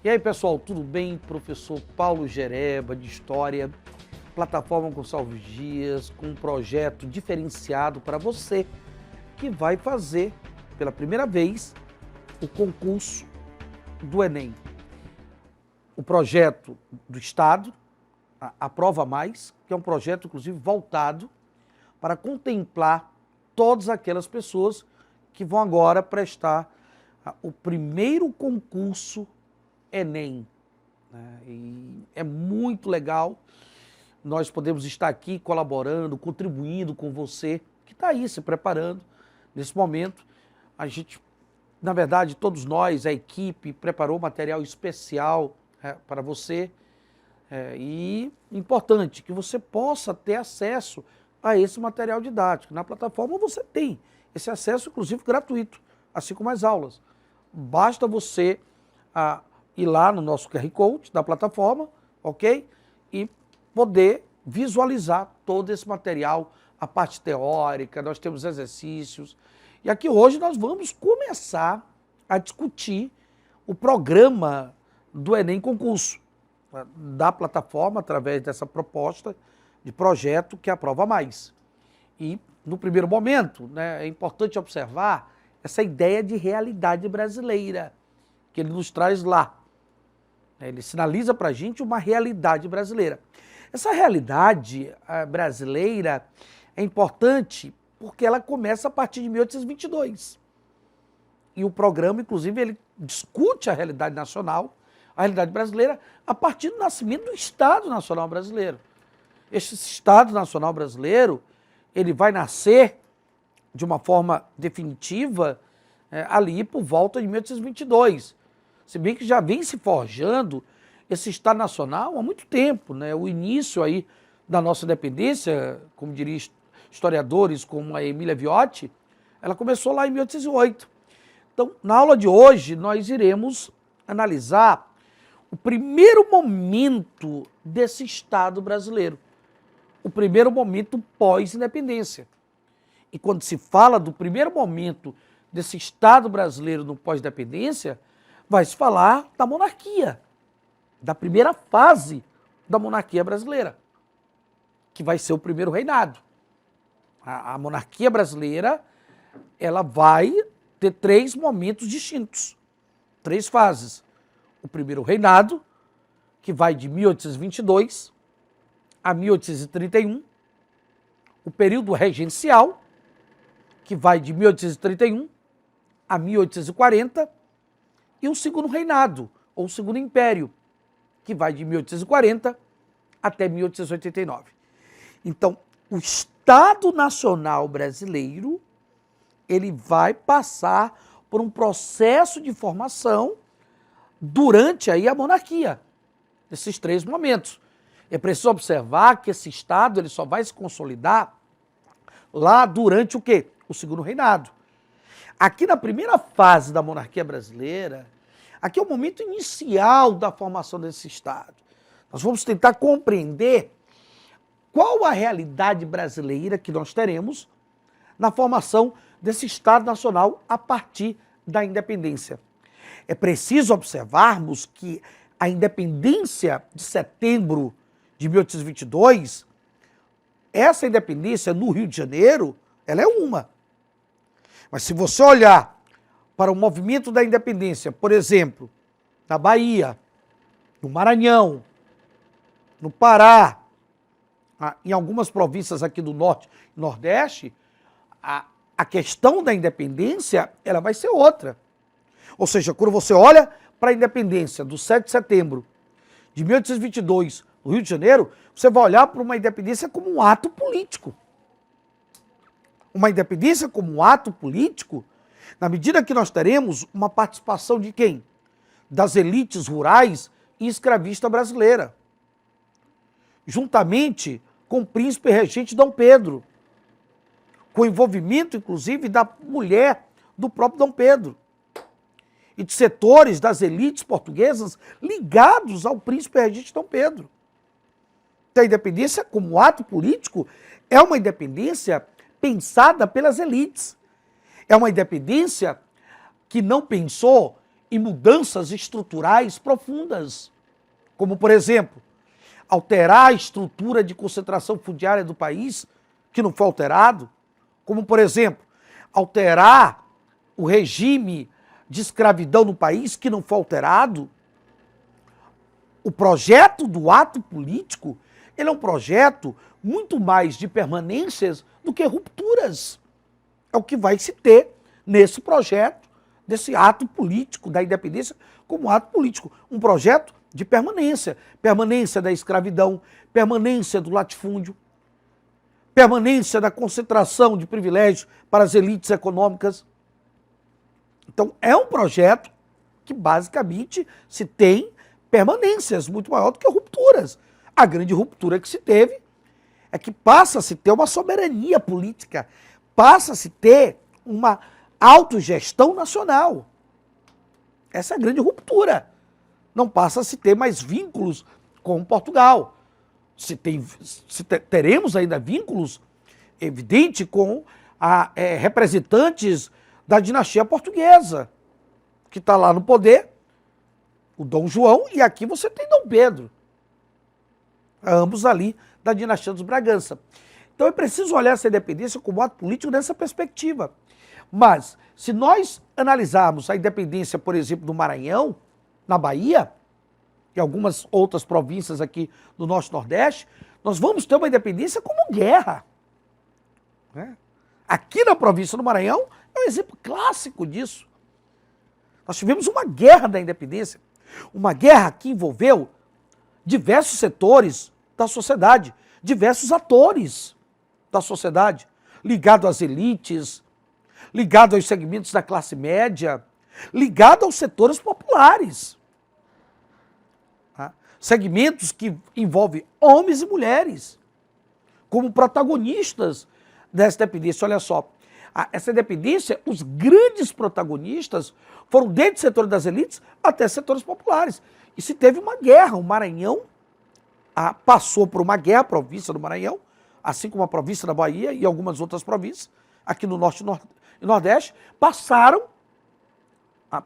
E aí, pessoal, tudo bem? Professor Paulo Gereba, de História, plataforma Gonçalves Dias, com um projeto diferenciado para você que vai fazer, pela primeira vez, o concurso do Enem. O projeto do Estado, a Prova Mais, que é um projeto, inclusive, voltado para contemplar todas aquelas pessoas que vão agora prestar o primeiro concurso Enem. E é muito legal nós podemos estar aqui colaborando, contribuindo com você que está aí se preparando nesse momento. A gente, na verdade, todos nós, a equipe, preparou material especial para você. E importante que você possa ter acesso a esse material didático. Na plataforma você tem esse acesso, inclusive, gratuito, assim como as aulas. Basta você ir lá no nosso QR Code da plataforma, ok? E poder visualizar todo esse material, a parte teórica, nós temos exercícios. E aqui hoje nós vamos começar a discutir o programa do Enem Concurso, da plataforma, através dessa proposta de projeto que é a Prova Mais. E, no primeiro momento, é importante observar essa ideia de realidade brasileira, que ele nos traz lá. Ele sinaliza para a gente uma realidade brasileira. Essa realidade brasileira é importante porque ela começa a partir de 1822. E o programa, inclusive, ele discute a realidade nacional, a realidade brasileira, a partir do nascimento do Estado Nacional Brasileiro. Esse Estado Nacional Brasileiro, ele vai nascer de uma forma definitiva ali por volta de 1822. Se bem que já vem se forjando esse Estado Nacional há muito tempo, O início aí da nossa independência, como diria historiadores como a Emília Viotti, ela começou lá em 1808. Então, na aula de hoje, nós iremos analisar o primeiro momento desse Estado brasileiro, o primeiro momento pós-independência. E quando se fala do primeiro momento desse Estado brasileiro no pós-independência, vai se falar da monarquia, da primeira fase da monarquia brasileira, que vai ser o primeiro reinado. A monarquia brasileira, ela vai ter três momentos distintos, três fases. O primeiro reinado, que vai de 1822 a 1831, o período regencial, que vai de 1831 a 1840, e o segundo reinado, ou o segundo império, que vai de 1840 até 1889. Então, o Estado Nacional Brasileiro, ele vai passar por um processo de formação durante aí a monarquia, nesses três momentos. É preciso observar que esse Estado ele só vai se consolidar lá durante o quê? O segundo reinado. Aqui na primeira fase da monarquia brasileira, aqui é o momento inicial da formação desse Estado. Nós vamos tentar compreender qual a realidade brasileira que nós teremos na formação desse Estado Nacional a partir da independência. É preciso observarmos que a independência de setembro de 1822, essa independência no Rio de Janeiro, ela é uma. Mas se você olhar para o movimento da independência, por exemplo, na Bahia, no Maranhão, no Pará, em algumas províncias aqui do Norte e Nordeste, a questão da independência ela vai ser outra. Ou seja, quando você olha para a independência do 7 de setembro de 1822 no Rio de Janeiro, você vai olhar para uma independência como um ato político. Uma independência como um ato político, na medida que nós teremos uma participação de quem? Das elites rurais e escravista brasileira. Juntamente com o príncipe regente Dom Pedro. Com o envolvimento, inclusive, da mulher do próprio Dom Pedro. E de setores das elites portuguesas ligados ao príncipe regente Dom Pedro. Então, a independência como ato político é uma independência pensada pelas elites. É uma independência que não pensou em mudanças estruturais profundas, como, por exemplo, alterar a estrutura de concentração fundiária do país, que não foi alterado, como, por exemplo, alterar o regime de escravidão no país, que não foi alterado. O projeto do ato político, ele é um projeto muito mais de permanências do que rupturas. É o que vai se ter nesse projeto, desse ato político da independência como ato político. Um projeto de permanência. Permanência da escravidão, permanência do latifúndio, permanência da concentração de privilégios para as elites econômicas. Então, é um projeto que basicamente se tem permanências muito maior do que rupturas. A grande ruptura que se teve é que passa a se ter uma soberania política, passa a se ter uma autogestão nacional. Essa é a grande ruptura. Não passa a se ter mais vínculos com Portugal. Teremos ainda vínculos, evidente, com representantes da dinastia portuguesa, que está lá no poder, o Dom João, e aqui você tem Dom Pedro, ambos ali da dinastia dos Bragança. Então é preciso olhar essa independência como ato político nessa perspectiva. Mas, se nós analisarmos a independência, por exemplo, do Maranhão, na Bahia, e algumas outras províncias aqui do Norte e Nordeste, nós vamos ter uma independência como guerra. Né? Aqui na província do Maranhão é um exemplo clássico disso. Nós tivemos uma guerra da independência, uma guerra que envolveu diversos setores da sociedade, diversos atores da sociedade, ligado às elites, ligado aos segmentos da classe média, ligado aos setores populares. Tá? Segmentos que envolvem homens e mulheres como protagonistas dessa independência. Olha só, essa independência, os grandes protagonistas foram desde o setor das elites até setores populares. E se teve uma guerra, o Maranhão passou por uma guerra, a província do Maranhão, assim como a província da Bahia e algumas outras províncias, aqui no Norte e Nordeste, passaram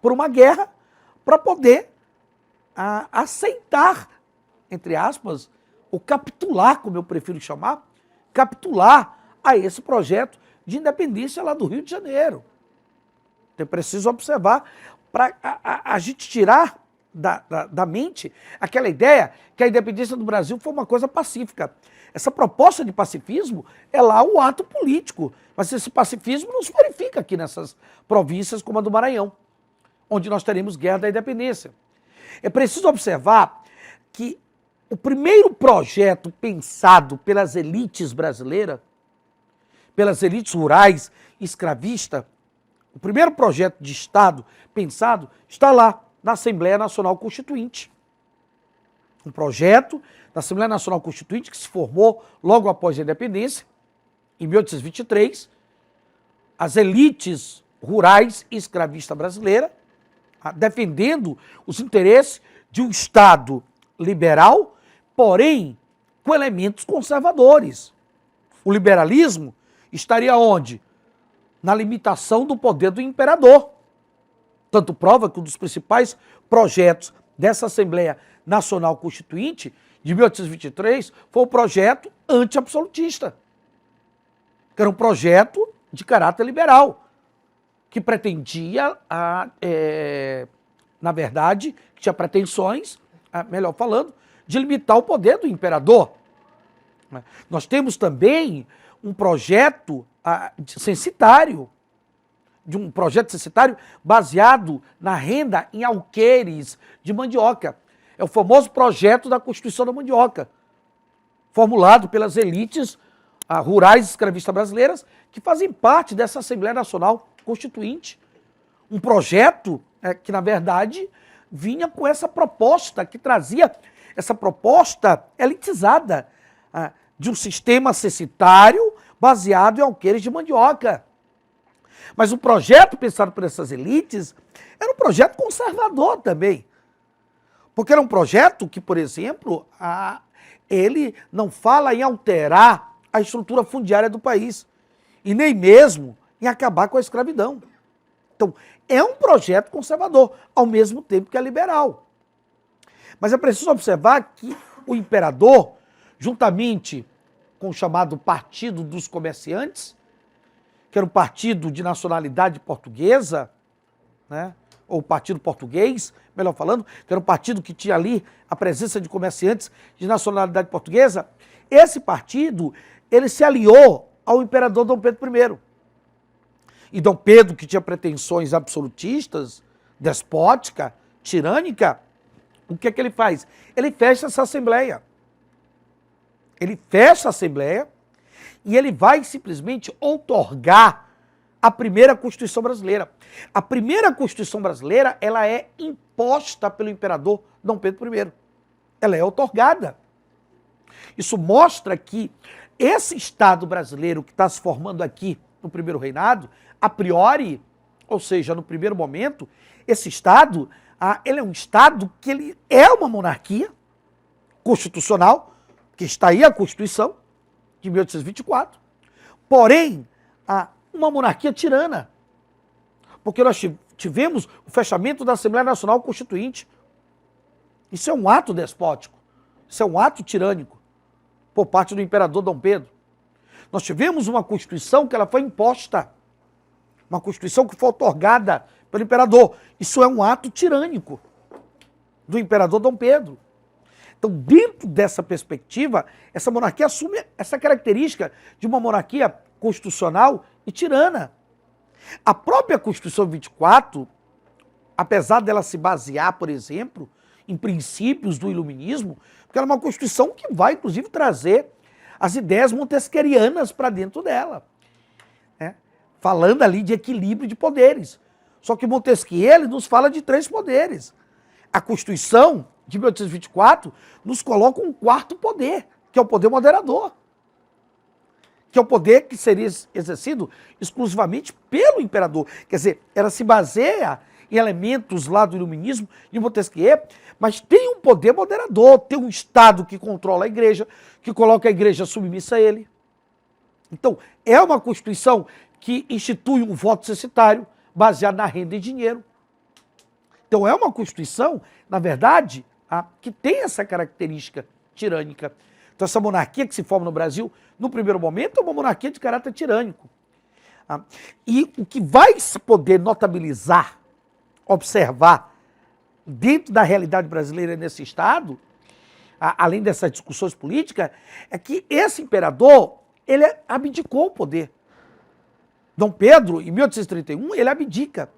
por uma guerra para poder aceitar, entre aspas, ou capitular, como eu prefiro chamar, capitular a esse projeto de independência lá do Rio de Janeiro. Então é preciso observar para a gente tirar da mente aquela ideia que a independência do Brasil foi uma coisa pacífica. Essa proposta de pacifismo é lá o ato político, mas esse pacifismo não se verifica aqui nessas províncias como a do Maranhão, onde nós teremos guerra da independência. É preciso observar que o primeiro projeto pensado pelas elites brasileiras, pelas elites rurais e escravistas, o primeiro projeto de Estado pensado está lá na Assembleia Nacional Constituinte. Um projeto da Assembleia Nacional Constituinte que se formou logo após a independência, em 1823, as elites rurais e escravistas brasileiras, defendendo os interesses de um Estado liberal, porém com elementos conservadores. O liberalismo estaria onde? Na limitação do poder do imperador. Tanto prova que um dos principais projetos dessa Assembleia Nacional Constituinte, de 1823, foi o projeto anti-absolutista, que era um projeto de caráter liberal, que pretendia, na verdade, que tinha pretensões, melhor falando, de limitar o poder do imperador. Nós temos também um projeto censitário, de um projeto censitário baseado na renda em alqueires de mandioca. É o famoso projeto da Constituição da Mandioca, formulado pelas elites rurais e escravistas brasileiras, que fazem parte dessa Assembleia Nacional Constituinte. Um projeto que, na verdade, vinha com essa proposta, que trazia essa proposta elitizada de um sistema censitário baseado em alqueires de mandioca. Mas o projeto pensado por essas elites era um projeto conservador também. Porque era um projeto que, por exemplo, ele não fala em alterar a estrutura fundiária do país e nem mesmo em acabar com a escravidão. Então, é um projeto conservador, ao mesmo tempo que é liberal. Mas é preciso observar que o imperador, juntamente com o chamado Partido dos Comerciantes, que era um partido de nacionalidade portuguesa, né? Ou Partido Português, melhor falando, que era um partido que tinha ali a presença de comerciantes de nacionalidade portuguesa, esse partido, ele se aliou ao imperador Dom Pedro I. E Dom Pedro, que tinha pretensões absolutistas, despótica, tirânica, o que é que ele faz? Ele fecha essa Assembleia. Ele fecha a Assembleia e ele vai simplesmente outorgar a primeira Constituição brasileira. A primeira Constituição brasileira, ela é imposta pelo imperador Dom Pedro I. Ela é outorgada. Isso mostra que esse Estado brasileiro que está se formando aqui no primeiro reinado, a priori, ou seja, no primeiro momento, esse Estado, ele é um Estado que ele é uma monarquia constitucional, que está aí a Constituição de 1824, porém, uma monarquia tirana, porque nós tivemos o fechamento da Assembleia Nacional Constituinte. Isso é um ato despótico, isso é um ato tirânico por parte do imperador Dom Pedro. Nós tivemos uma Constituição que ela foi imposta, uma Constituição que foi outorgada pelo imperador. Isso é um ato tirânico do imperador Dom Pedro. Então, dentro dessa perspectiva, essa monarquia assume essa característica de uma monarquia constitucional e tirana. A própria Constituição 24, apesar dela se basear, por exemplo, em princípios do iluminismo, porque ela é uma Constituição que vai, inclusive, trazer as ideias montesquierianas para dentro dela, né? Falando ali de equilíbrio de poderes. Só que Montesquieu ele nos fala de 3 poderes. A Constituição de 1824 nos coloca um 4º poder, que é o poder moderador, que é o poder que seria exercido exclusivamente pelo imperador. Quer dizer, ela se baseia em elementos lá do iluminismo de Montesquieu, mas tem um poder moderador, tem um Estado que controla a igreja, que coloca a igreja submissa a ele. Então, é uma Constituição que institui um voto censitário baseado na renda e dinheiro. Então, é uma Constituição, na verdade, que tem essa característica tirânica. Então, essa monarquia que se forma no Brasil, no primeiro momento, é uma monarquia de caráter tirânico. E o que vai se poder notabilizar, observar, dentro da realidade brasileira nesse Estado, além dessas discussões políticas, é que esse imperador, ele abdicou o poder. Dom Pedro, em 1831, ele abdica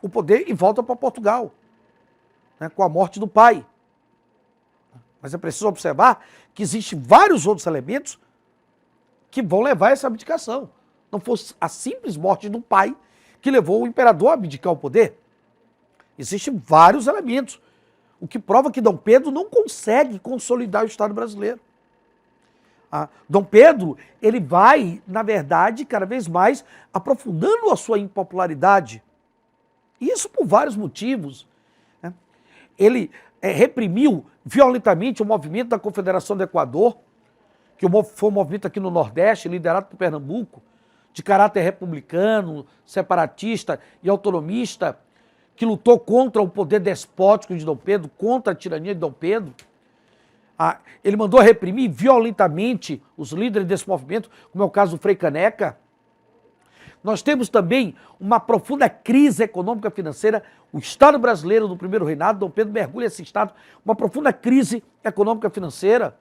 o poder e volta para Portugal, né, com a morte do pai. Mas é preciso observar que existem vários outros elementos que vão levar a essa abdicação. Não fosse a simples morte do pai que levou o imperador a abdicar o poder. Existem vários elementos, o que prova que Dom Pedro não consegue consolidar o Estado brasileiro. Dom Pedro, ele vai, na verdade, cada vez mais aprofundando a sua impopularidade. Isso por vários motivos, né? Ele reprimiu violentamente o movimento da Confederação do Equador, que foi um movimento aqui no Nordeste, liderado por Pernambuco, de caráter republicano, separatista e autonomista, que lutou contra o poder despótico de Dom Pedro, contra a tirania de Dom Pedro. Ele mandou reprimir violentamente os líderes desse movimento, como é o caso do Frei Caneca. Nós temos também uma profunda crise econômica financeira. O Estado brasileiro do primeiro reinado, Dom Pedro mergulha esse Estado, uma profunda crise econômica financeira.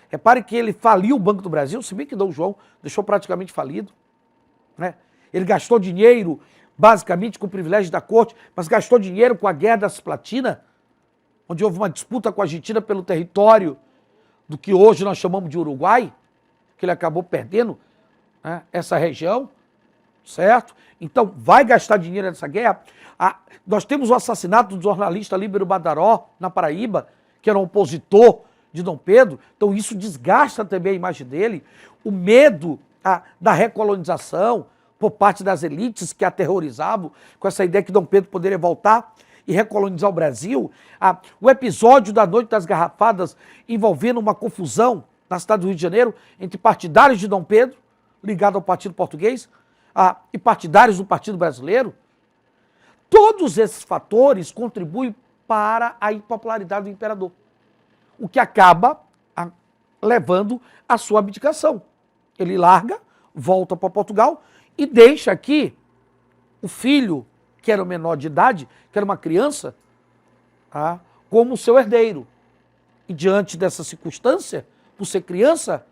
Repare que ele faliu o Banco do Brasil, se bem que Dom João deixou praticamente falido, né? Ele gastou dinheiro basicamente com o privilégio da corte, mas gastou dinheiro com a Guerra da Cisplatina, onde houve uma disputa com a Argentina pelo território do que hoje nós chamamos de Uruguai, que ele acabou perdendo, né, essa região, certo? Então, vai gastar dinheiro nessa guerra. Nós temos o assassinato do jornalista Líbero Badaró, na Paraíba, que era um opositor de Dom Pedro. Então, isso desgasta também a imagem dele. O medo da recolonização por parte das elites que aterrorizavam com essa ideia que Dom Pedro poderia voltar e recolonizar o Brasil. O episódio da Noite das Garrafadas envolvendo uma confusão na cidade do Rio de Janeiro entre partidários de Dom Pedro, ligados ao Partido Português, e partidários do Partido Brasileiro, Todos esses fatores contribuem para a impopularidade do imperador, o que acaba levando à sua abdicação. Ele larga, volta para Portugal e deixa aqui o filho, que era o menor de idade, que era uma criança, como seu herdeiro. E diante dessa circunstância, por ser criança,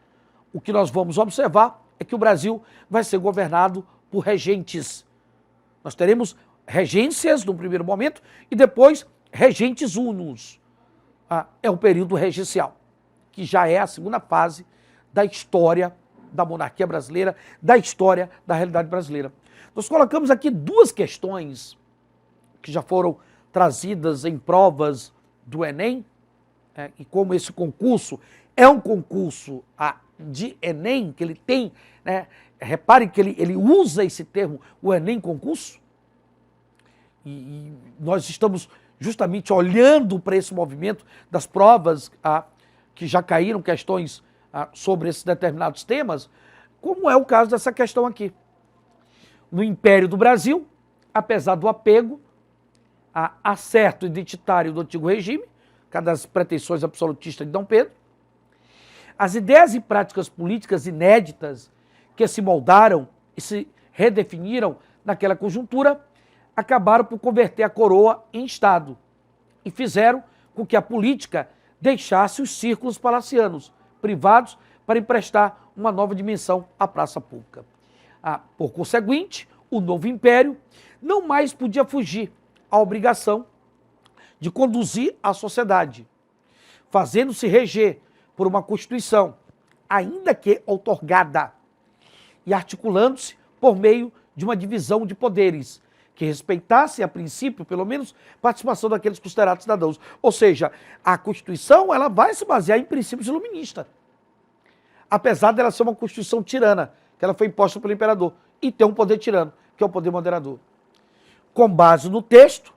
o que nós vamos observar é que o Brasil vai ser governado por regentes. Nós teremos regências no primeiro momento e depois regentes unos. É o período regencial, que já é a segunda fase da história da monarquia brasileira, da história da realidade brasileira. Nós colocamos aqui duas questões que já foram trazidas em provas do Enem, e como esse concurso é um concurso de Enem, que ele tem, repare que ele usa esse termo, o Enem concurso, e nós estamos justamente olhando para esse movimento das provas que já caíram questões sobre esses determinados temas, como é o caso dessa questão aqui. No Império do Brasil, apesar do apego a certo identitário do antigo regime, cada das pretensões absolutistas de Dom Pedro, as ideias e práticas políticas inéditas que se moldaram e se redefiniram naquela conjuntura acabaram por converter a coroa em Estado e fizeram com que a política deixasse os círculos palacianos privados para emprestar uma nova dimensão à praça pública. Por conseguinte, o novo império não mais podia fugir à obrigação de conduzir a sociedade, fazendo-se reger por uma Constituição, ainda que outorgada, e articulando-se por meio de uma divisão de poderes, que respeitasse, a princípio, pelo menos, a participação daqueles considerados cidadãos. Ou seja, a Constituição ela vai se basear em princípios iluministas, apesar dela ser uma Constituição tirana, que ela foi imposta pelo imperador, e tem um poder tirano, que é o poder moderador. Com base no texto,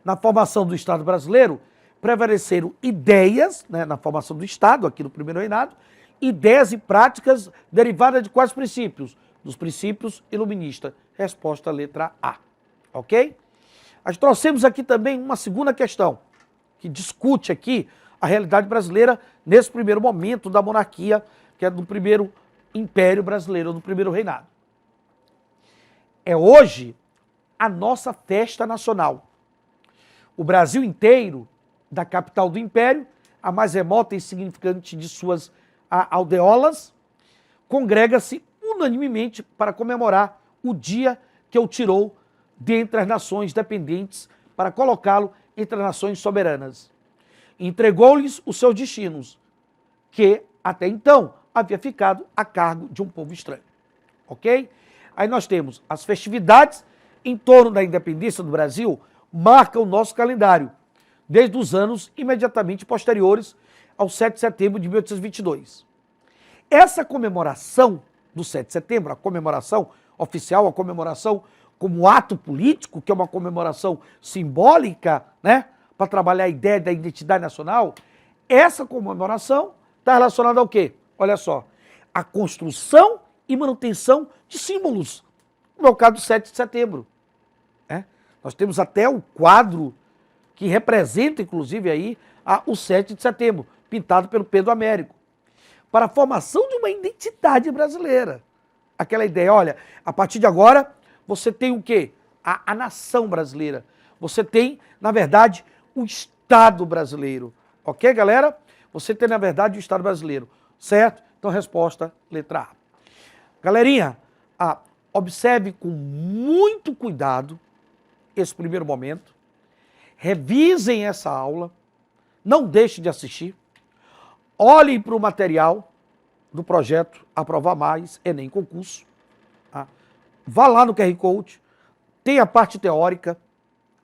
na formação do Estado brasileiro, prevaleceram ideias, na formação do Estado, aqui no primeiro reinado, ideias e práticas derivadas de quais princípios? Dos princípios iluministas. Resposta letra A. Ok? Nós trouxemos aqui também uma segunda questão, que discute aqui a realidade brasileira nesse primeiro momento da monarquia, que é do primeiro Império Brasileiro, do primeiro reinado. É hoje a nossa festa nacional. O Brasil inteiro, da capital do Império, a mais remota e insignificante de suas aldeolas, congrega-se unanimemente para comemorar o dia que o tirou dentre as nações dependentes para colocá-lo entre as nações soberanas. Entregou-lhes os seus destinos, que até então havia ficado a cargo de um povo estranho. Ok? Aí nós temos as festividades em torno da independência do Brasil, marcam o nosso calendário, desde os anos imediatamente posteriores ao 7 de setembro de 1822. Essa comemoração do 7 de setembro, a comemoração oficial, a comemoração como ato político, que é uma comemoração simbólica, para trabalhar a ideia da identidade nacional, essa comemoração está relacionada ao quê? Olha só, a construção e manutenção de símbolos, no caso do 7 de setembro. Nós temos até o quadro que representa, inclusive, aí, o 7 de setembro, pintado pelo Pedro Américo, para a formação de uma identidade brasileira. Aquela ideia, olha, a partir de agora, você tem o quê? A nação brasileira. Você tem, na verdade, o Estado brasileiro. Ok, galera? Você tem, na verdade, o Estado brasileiro. Certo? Então, resposta, letra A. Galerinha, observe com muito cuidado esse primeiro momento. Revisem essa aula. Não deixem de assistir. Olhem para o material do projeto Aprovar Mais, Enem Concurso. Vá lá no QR Code, tem a parte teórica,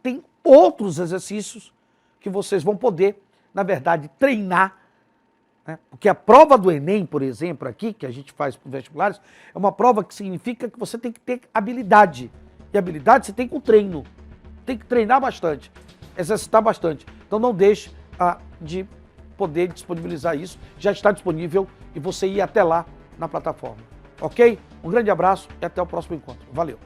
tem outros exercícios que vocês vão poder, na verdade, treinar. Porque a prova do Enem, por exemplo, aqui, que a gente faz para os vestibulares, é uma prova que significa que você tem que ter habilidade. E habilidade você tem com treino. Tem que treinar bastante, exercitar bastante. Então não deixe de poder disponibilizar isso. Já está disponível e você ir até lá na plataforma. Ok? Um grande abraço e até o próximo encontro. Valeu!